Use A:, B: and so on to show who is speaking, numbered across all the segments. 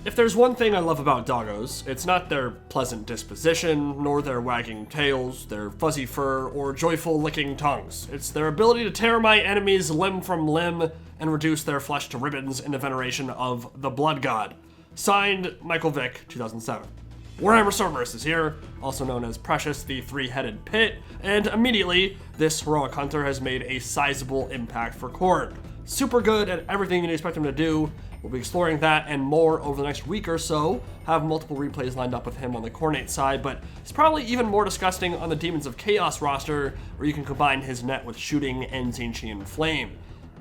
A: If there's one thing I love about doggos, it's not their pleasant disposition, nor their wagging tails, their fuzzy fur, or joyful licking tongues. It's their ability to tear my enemies limb from limb and reduce their flesh to ribbons in the veneration of the Blood God. Signed, Michael Vick, 2007. Warhammer Cerberus is here, also known as Precious the Three-Headed Pit, and immediately, this heroic hunter has made a sizable impact for Khorne. Super good at everything you'd expect him to do. We'll be exploring that and more over the next week or so, have multiple replays lined up with him on the Khornate side, but it's probably even more disgusting on the Demons of Chaos roster, where you can combine his net with shooting and Tzeentchian Flame.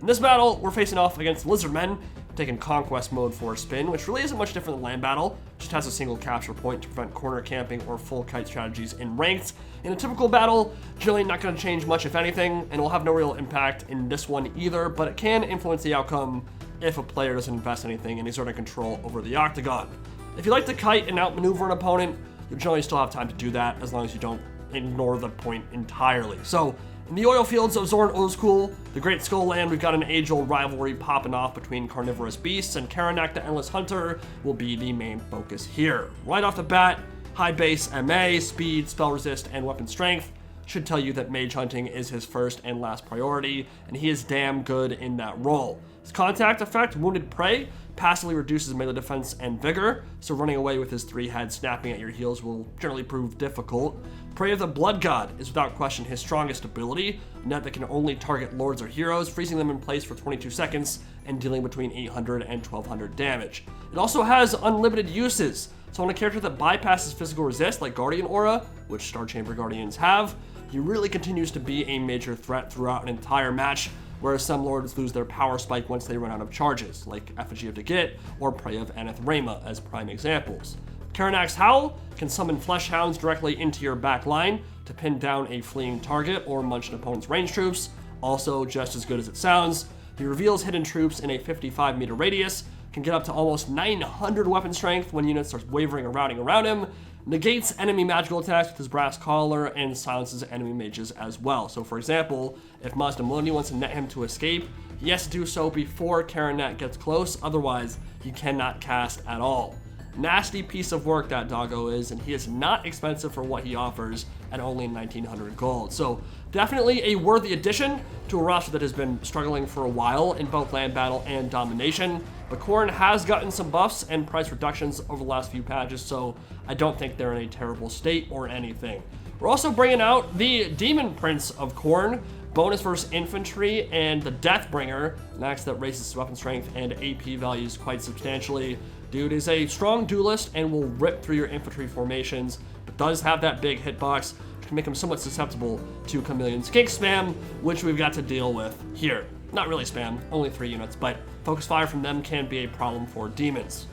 A: In this battle, we're facing off against Lizardmen, taking Conquest mode for a spin, which really isn't much different than Land Battle, just has a single capture point to prevent corner camping or full kite strategies in ranked. In a typical battle, generally not going to change much if anything, and will have no real impact in this one either, but it can influence the outcome if a player doesn't invest anything and he's sort of control over the octagon. If you like to kite and outmaneuver an opponent, you'll generally still have time to do that as long as you don't ignore the point entirely. So, in the oil fields of Zorn Ozkul, the Great Skull Land, we've got an age-old rivalry popping off between carnivorous beasts, and Karanak the Endless Hunter will be the main focus here. Right off the bat, high base MA, speed, spell resist, and weapon strength should tell you that mage hunting is his first and last priority, and he is damn good in that role. His contact effect, Wounded Prey, passively reduces melee defense and vigor, so running away with his 3-head snapping at your heels will generally prove difficult. Prey of the Blood God is without question his strongest ability, a net that can only target lords or heroes, freezing them in place for 22 seconds and dealing between 800 and 1200 damage. It also has unlimited uses, so on a character that bypasses physical resist like Guardian Aura, which Star Chamber Guardians have, he really continues to be a major threat throughout an entire match, whereas some lords lose their power spike once they run out of charges, like Effigy of Dagit or Prey of Anathrema as prime examples. Karanak's Howl can summon Flesh Hounds directly into your back line to pin down a fleeing target or munch an opponent's range troops, also just as good as it sounds. He reveals hidden troops in a 55-meter radius, can get up to almost 900 weapon strength when units are wavering or routing around him, negates enemy magical attacks with his brass collar, and silences enemy mages as well. So for example, if Mazdamundi wants to net him to escape, he has to do so before Karanak gets close, otherwise he cannot cast at all. Nasty piece of work that Doggo is, and he is not expensive for what he offers at only 1900 gold. So definitely a worthy addition to a roster that has been struggling for a while in both land battle and domination. But Khorne has gotten some buffs and price reductions over the last few patches, so I don't think they're in a terrible state or anything. We're also bringing out the Daemon Prince of Khorne, bonus versus infantry, and the Deathbringer, an axe that raises his weapon strength and AP values quite substantially. Dude is a strong duelist and will rip through your infantry formations, but does have that big hitbox, which can make him somewhat susceptible to Chameleon Skink spam, which we've got to deal with here. Not really spam, only 3 units, but focus fire from them can be a problem for demons.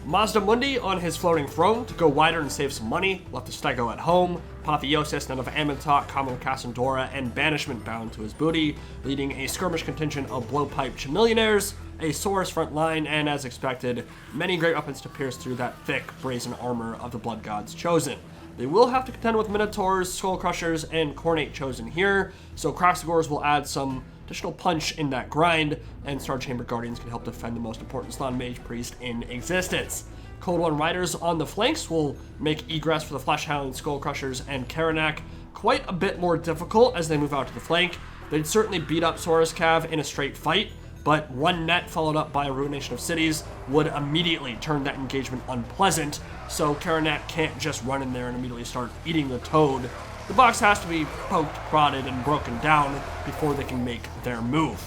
A: Mazdamundi on his floating throne to go wider and save some money, left a Stego at home, Apotheosis, Nun of Amentok, Common Cassandora, and Banishment bound to his booty, leading a skirmish contingent of blowpipe Chameleonaires, a Saurus front line, and as expected, many great weapons to pierce through that thick, brazen armor of the Blood Gods chosen. They will have to contend with Minotaurs, Skull Crushers, and Khornate chosen here, so Kroxigors will add some additional punch in that grind, and Star Chamber Guardians can help defend the most important Slann Mage Priest in existence. Cold One Riders on the flanks will make egress for the Flesh Hound, Skull Crushers, and Karanak quite a bit more difficult as they move out to the flank. They'd certainly beat up Saurus Cav in a straight fight, but one net followed up by a Ruination of Cities would immediately turn that engagement unpleasant, so Karanak can't just run in there and immediately start eating the toad. The box has to be poked, prodded, and broken down before they can make their move.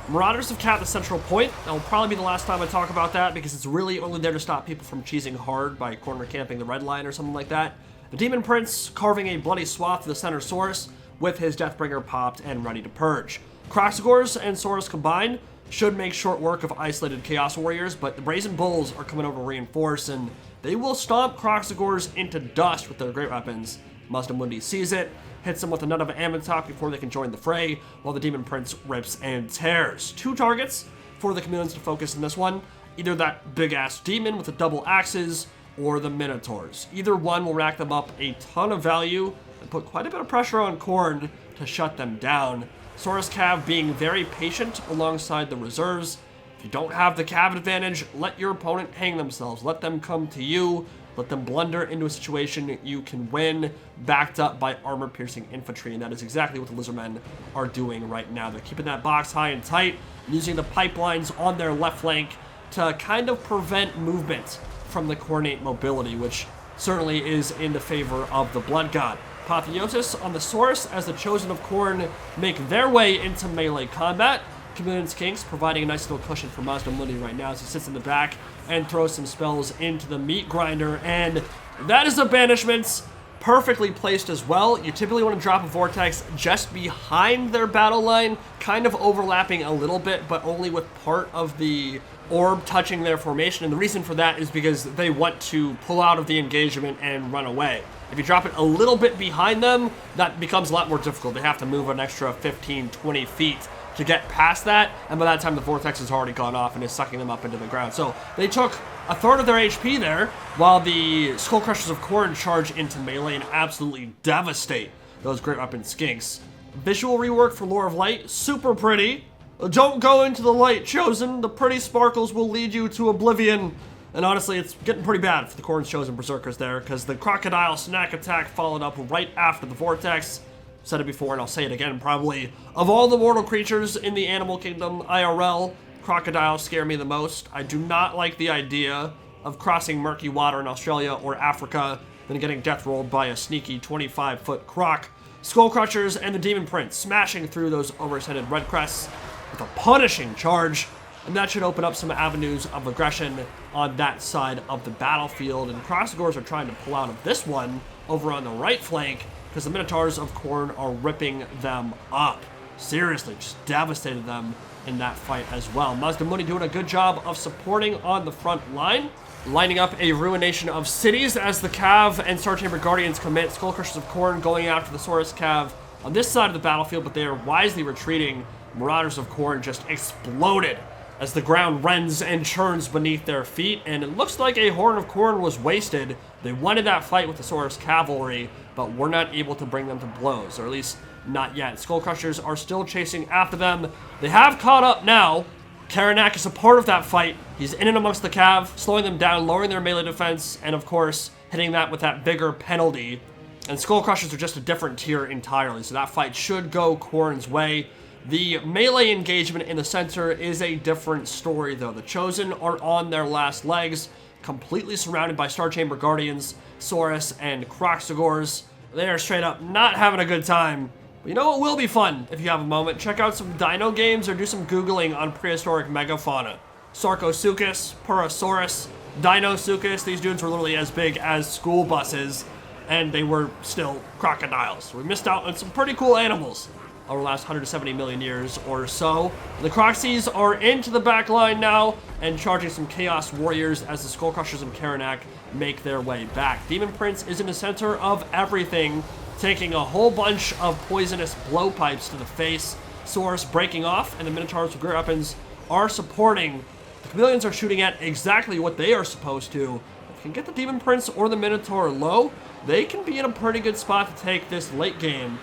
A: Marauders have capped the central point. That will probably be the last time I talk about that because it's really only there to stop people from cheesing hard by corner camping the red line or something like that. The Demon Prince carving a bloody swath to the center Saurus with his Deathbringer popped and ready to purge. Kroxigors and Saurus combined should make short work of isolated Chaos Warriors, but the Brazen Bulls are coming over reinforced and they will stomp Kroxigors into dust with their great weapons. Mazdamundi sees it, hits them with a Nun of Amentok before they can join the fray, while the Demon Prince rips and tears. 2 targets for the Chameleons to focus in this one, either that big-ass demon with the double axes, or the Minotaurs. Either one will rack them up a ton of value and put quite a bit of pressure on Khorne to shut them down. Saurus Cav being very patient alongside the reserves. If you don't have the cav advantage, let your opponent hang themselves. Let them come to you. Let them blunder into a situation you can win, backed up by armor-piercing infantry, and that is exactly what the Lizardmen are doing right now. They're keeping that box high and tight, using the pipelines on their left flank to kind of prevent movement from the Khornate mobility, which certainly is in the favor of the Blood God. Apotheosis on the Saurus as the Chosen of Khorne make their way into melee combat. Chameleon's Kinks providing a nice little cushion for Mazdamundi right now as he sits in the back and throws some spells into the meat grinder, and that is a banishment perfectly placed as well. You typically want to drop a vortex just behind their battle line, kind of overlapping a little bit, but only with part of the orb touching their formation, and the reason for that is because they want to pull out of the engagement and run away. If you drop it a little bit behind them, that becomes a lot more difficult. They have to move an extra 15, 20 feet to get past that, and by that time the vortex has already gone off and is sucking them up into the ground. So they took a third of their HP there, while the Skull Crushers of Khorne charge into melee and absolutely devastate those great weapon skinks. Visual rework for Lore of Light, super pretty. Don't go into the light, Chosen. The pretty sparkles will lead you to oblivion. And honestly, it's getting pretty bad for the Khorne's Chosen Berserkers there, because the Crocodile Snack attack followed up right after the Vortex. Said it before and I'll say it again probably. Of all the mortal creatures in the animal kingdom IRL, crocodiles scare me the most. I do not like the idea of crossing murky water in Australia or Africa, then getting death rolled by a sneaky 25-foot croc. Skull Crushers and the Daemon Prince smashing through those overextended red crests with a punishing charge, and that should open up some avenues of aggression on that side of the battlefield. And Crossgores are trying to pull out of this one over on the right flank, because the Minotaurs of Khorne are ripping them up. Seriously, just devastated them in that fight as well. Mazdamundi doing a good job of supporting on the front line, lining up a ruination of cities as the Cav and Star Chamber Guardians commit. Skull Crushers of Khorne going after the Saurus Cav on this side of the battlefield, but they are wisely retreating. Marauders of Khorne just exploded as the ground rends and churns beneath their feet, and it looks like a Horn of Khorne was wasted. They wanted that fight with the Saurus Cavalry, but were not able to bring them to blows, or at least not yet. Skull Crushers are still chasing after them. They have caught up now. Karanak is a part of that fight. He's in and amongst the Cav, slowing them down, lowering their melee defense, and of course, hitting that with that bigger penalty. And Skull Crushers are just a different tier entirely, so that fight should go Khorne's way. The melee engagement in the center is a different story, though. The Chosen are on their last legs, completely surrounded by Star Chamber Guardians, Saurus, and Croxagores. They are straight up not having a good time. But you know what will be fun if you have a moment? Check out some dino games or do some Googling on prehistoric megafauna. Sarcosuchus, Purosaurus, Dinosuchus. These dudes were literally as big as school buses, and they were still crocodiles. We missed out on some pretty cool animals over the last 170 million years or so. The Croxies are into the back line now and charging some Chaos Warriors as the Skull Crushers and Karanak make their way back. Daemon Prince is in the center of everything, taking a whole bunch of poisonous blowpipes to the face. Saurus breaking off, and the Minotaurs with great weapons are supporting. The Chameleons are shooting at exactly what they are supposed to. If you can get the Daemon Prince or the Minotaur low, they can be in a pretty good spot to take this late game.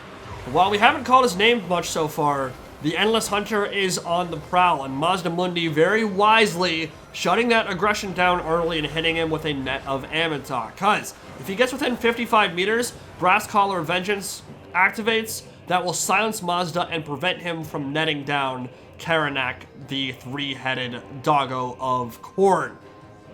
A: While we haven't called his name much so far, the Endless Hunter is on the prowl, and Mazdamundi very wisely shutting that aggression down early and hitting him with a net of Ammontok. Because if he gets within 55 meters, Brass Collar Vengeance activates. That will silence Mazda and prevent him from netting down Karanak, the three-headed doggo of Khorne.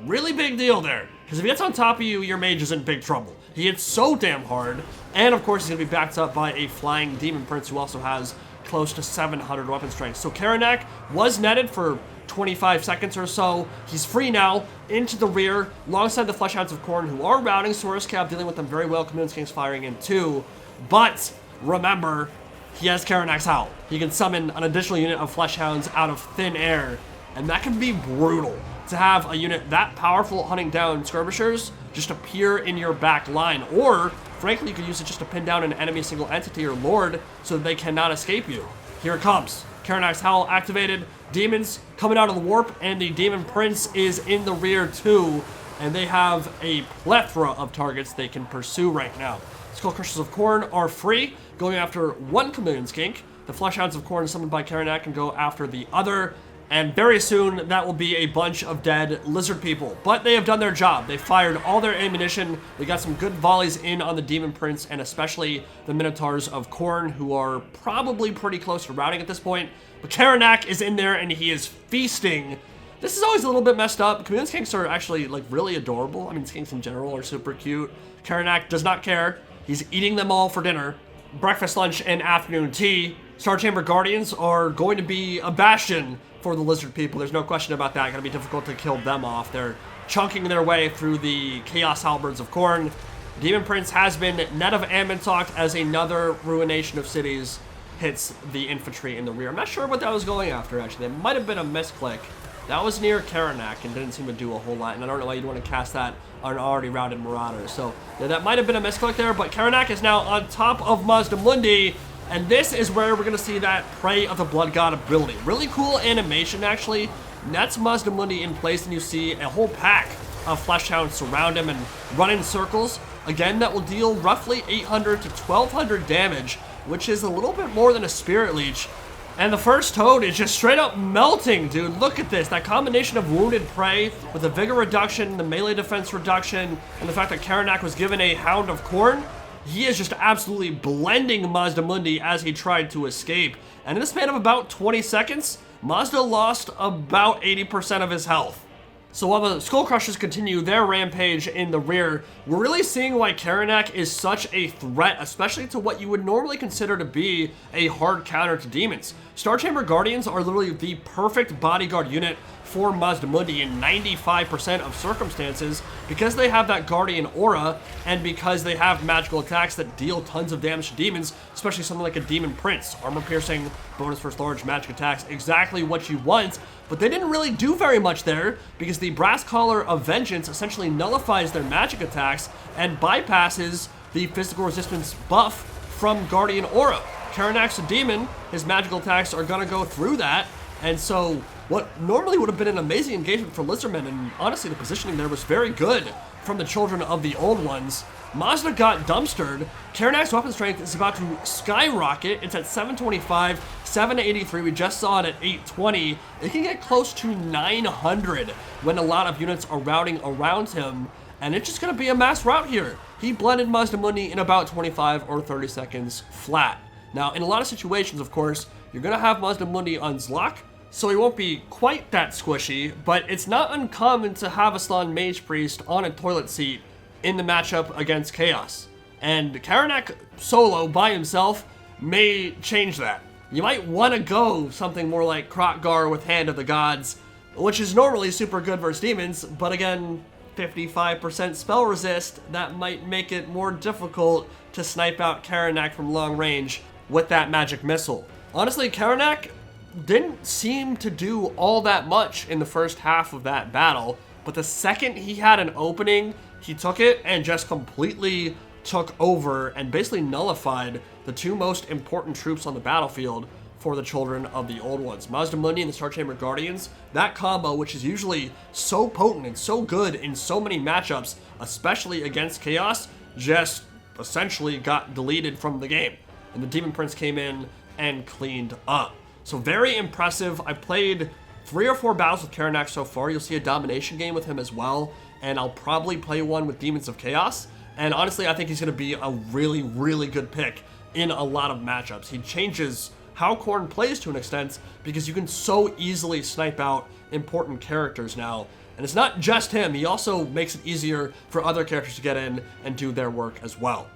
A: Really big deal there, because if he gets on top of you, your mage is in big trouble. He hits so damn hard, and of course he's going to be backed up by a flying Daemon Prince who also has close to 700 weapon strength. So Karanak was netted for 25 seconds or so. He's free now, into the rear, alongside the Fleshhounds of Khorne, who are routing Saurus Cav, dealing with them very well. Chameleon King's firing in too. But remember, he has Karanak's Howl. He can summon an additional unit of Fleshhounds out of thin air, and that can be brutal. To have a unit that powerful hunting down skirmishers just appear in your back line, or frankly you could use it just to pin down an enemy single entity or lord so that they cannot escape you. Here it comes. Karanak's Howl activated, demons coming out of the warp, and the Daemon Prince is in the rear too, and they have a plethora of targets they can pursue right now. Skull Crushers of Khorne are free, going after one Chameleon Skink. The Fleshhounds of Khorne summoned by Karanak can go after the other. And very soon, that will be a bunch of dead lizard people. But they have done their job. They fired all their ammunition. They got some good volleys in on the Daemon Prince, and especially the Minotaurs of Khorne, who are probably pretty close to routing at this point. But Karanak is in there, and he is feasting. This is always a little bit messed up. Chameleon skinks are actually, like, really adorable. I mean, skinks in general are super cute. Karanak does not care. He's eating them all for dinner. Breakfast, lunch, and afternoon tea. Star Chamber Guardians are going to be a bastion for the lizard people. There's no question about that. Gonna be difficult to kill them off. They're chunking their way through the Chaos Halberds of Khorne. Daemon Prince has been net of Ammontalked as another ruination of cities hits the infantry in the rear. I'm not sure what that was going after, actually. It might have been a misclick. That was near Karanak and didn't seem to do a whole lot, and I don't know why you'd want to cast that on an already routed Marauder. So yeah, that might have been a misclick there, but Karanak is now on top of Mazdamundi. And this is where we're going to see that Prey of the Blood God ability. Really cool animation, actually. Nets Mazdamundi in place, and you see a whole pack of Flesh Hounds surround him and run in circles. Again, that will deal roughly 800 to 1200 damage, which is a little bit more than a Spirit Leech. And the first toad is just straight up melting, dude. Look at this. That combination of Wounded Prey with the Vigor reduction, the melee defense reduction, and the fact that Karanak was given a Hound of Khorne. He is just absolutely blending Mazdamundi as he tried to escape. And in the span of about 20 seconds, Mazda lost about 80% of his health. So while the Skull Crushers continue their rampage in the rear, we're really seeing why Karanak is such a threat, especially to what you would normally consider to be a hard counter to demons. Star Chamber Guardians are literally the perfect bodyguard unit for Mazdamundi in 95% of circumstances because they have that Guardian aura and because they have magical attacks that deal tons of damage to demons, especially something like a Daemon Prince. Armor piercing, bonus first large, magic attacks, exactly what you want. But they didn't really do very much there because the Brass Collar of Vengeance essentially nullifies their magic attacks and bypasses the physical resistance buff from Guardian Aura. Karanak's a demon, his magical attacks are gonna go through that, and so what normally would have been an amazing engagement for Lizardmen, and honestly the positioning there was very good from the Children of the Old Ones. Mazda got dumpstered. Karanak's weapon strength is about to skyrocket. It's at 725, 783. We just saw it at 820. It can get close to 900 when a lot of units are routing around him, and it's just going to be a mass rout here. He blended Mazdamundi in about 25 or 30 seconds flat. Now, in a lot of situations, of course, you're going to have Mazdamundi on Zlok, so he won't be quite that squishy, but it's not uncommon to have a Slan Mage Priest on a toilet seat in the matchup against Chaos. And Karanak solo by himself may change that. You might want to go something more like Krotgar with Hand of the Gods, which is normally super good versus demons, but again, 55% spell resist, that might make it more difficult to snipe out Karanak from long range with that magic missile. Honestly, Karanak didn't seem to do all that much in the first half of that battle, but the second he had an opening, he took it and just completely took over and basically nullified the two most important troops on the battlefield for the Children of the Old Ones. Mazdamundi and the Star Chamber Guardians, that combo, which is usually so potent and so good in so many matchups, especially against Chaos, just essentially got deleted from the game. And the Daemon Prince came in and cleaned up. So very impressive. I played 3 or 4 battles with Karanak so far. You'll see a domination game with him as well, and I'll probably play one with Demons of Chaos. And honestly, I think he's going to be a really, really good pick in a lot of matchups. He changes how Khorne plays to an extent because you can so easily snipe out important characters now. And it's not just him. He also makes it easier for other characters to get in and do their work as well.